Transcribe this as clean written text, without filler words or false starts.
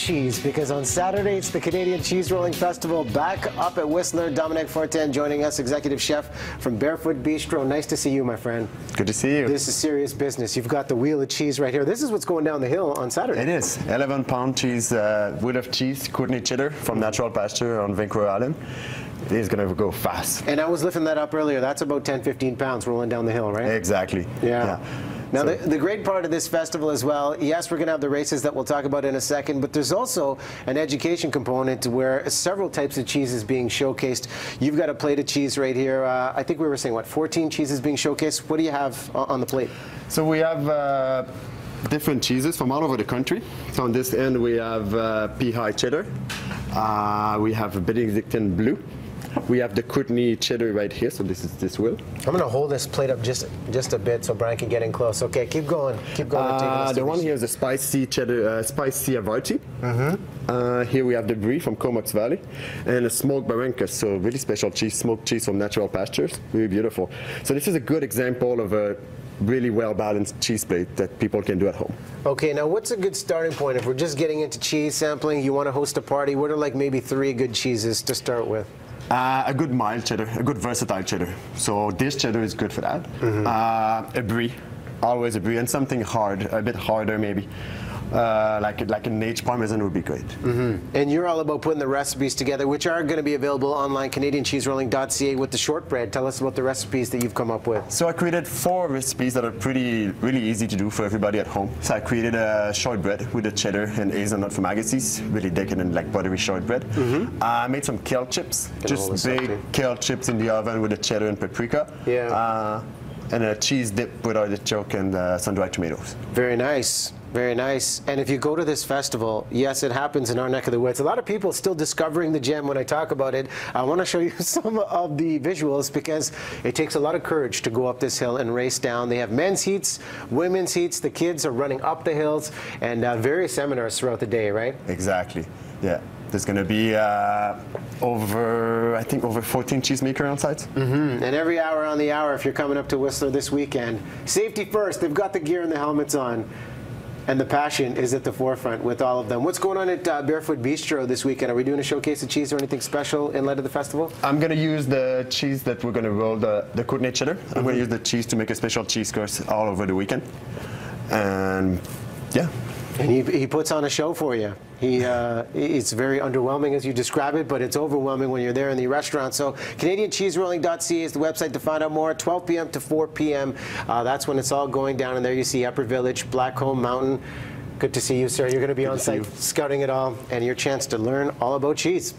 cheese, because on Saturday it's the Canadian Cheese Rolling Festival back up at Whistler. Dominic Fortin joining us, executive chef from Bearfoot Bistro. Nice to see you, my friend. Good to see you. This is serious business. You've got the wheel of cheese right here. This is what's going down the hill on Saturday. It is. 11-pound cheese, wheel of cheese, Courtenay cheddar from natural pasture on Vancouver Island. It is going to go fast. And I was lifting that up earlier. That's about 10, 15 pounds rolling down the hill, right? Exactly. Yeah. Now, the great part of this festival as well, yes, we're going to have the races that we'll talk about in a second, but there's also an education component where several types of cheeses being showcased. You've got a plate of cheese right here. I think we were saying, what, 14 cheeses being showcased? What do you have on the plate? So we have different cheeses from all over the country. So on this end, we have pea cheddar. We have Benedictine blue. We have the Courtenay cheddar right here, so this is this wheel. I'm going to hold this plate up just a bit so Brian can get in close. Okay, keep going. Keep going. The one here is the spicy cheddar, spicy Havarti. Here we have the brie from Comox Valley, and a smoked Barrancas, so really special cheese, smoked cheese from natural pastures, really beautiful. So this is a good example of a really well-balanced cheese plate that people can do at home. Okay, now what's a good starting point if we're just getting into cheese sampling, you want to host a party? What are like maybe 3 good cheeses to start with? A good mild cheddar, a good versatile cheddar. So this cheddar is good for that. A brie, always a brie, and something hard, a bit harder maybe. Like an aged Parmesan would be great. And you're all about putting the recipes together, which are going to be available online, CanadianCheeseRolling.ca, with the shortbread. Tell us about the recipes that you've come up with. So I created 4 recipes that are really easy to do for everybody at home. So I created a shortbread with the cheddar and hazelnut from Agassiz, really decadent, like buttery shortbread. I made some kale chips, just big kale chips in the oven with the cheddar and paprika. Yeah. And a cheese dip with artichoke and sun-dried tomatoes. Very nice. Very nice. And if you go to this festival, yes, it happens in our neck of the woods. A lot of people still discovering the gem when I talk about it. I want to show you some of the visuals because it takes a lot of courage to go up this hill and race down. They have men's heats, women's heats. The kids are running up the hills, and various seminars throughout the day, right? Exactly. Yeah. There's going to be over 14 cheesemakers on site. And every hour on the hour, if you're coming up to Whistler this weekend, safety first. They've got the gear and the helmets on. And the passion is at the forefront with all of them. What's going on at Bearfoot Bistro this weekend? Are we doing a showcase of cheese or anything special in light of the festival? I'm going to use the cheese that we're going to roll, the Courtenay cheddar. I'm going to use the cheese to make a special cheese course all over the weekend. And yeah. And he puts on a show for you. It's very underwhelming as you describe it, but it's overwhelming when you're there in the restaurant. So CanadianCheeseRolling.ca is the website to find out more. 12 p.m. to 4 p.m. That's when it's all going down. And there you see Upper Village, Blackcomb Mountain. Good to see you, sir. You're going to be on site scouting it all, and your chance to learn all about cheese.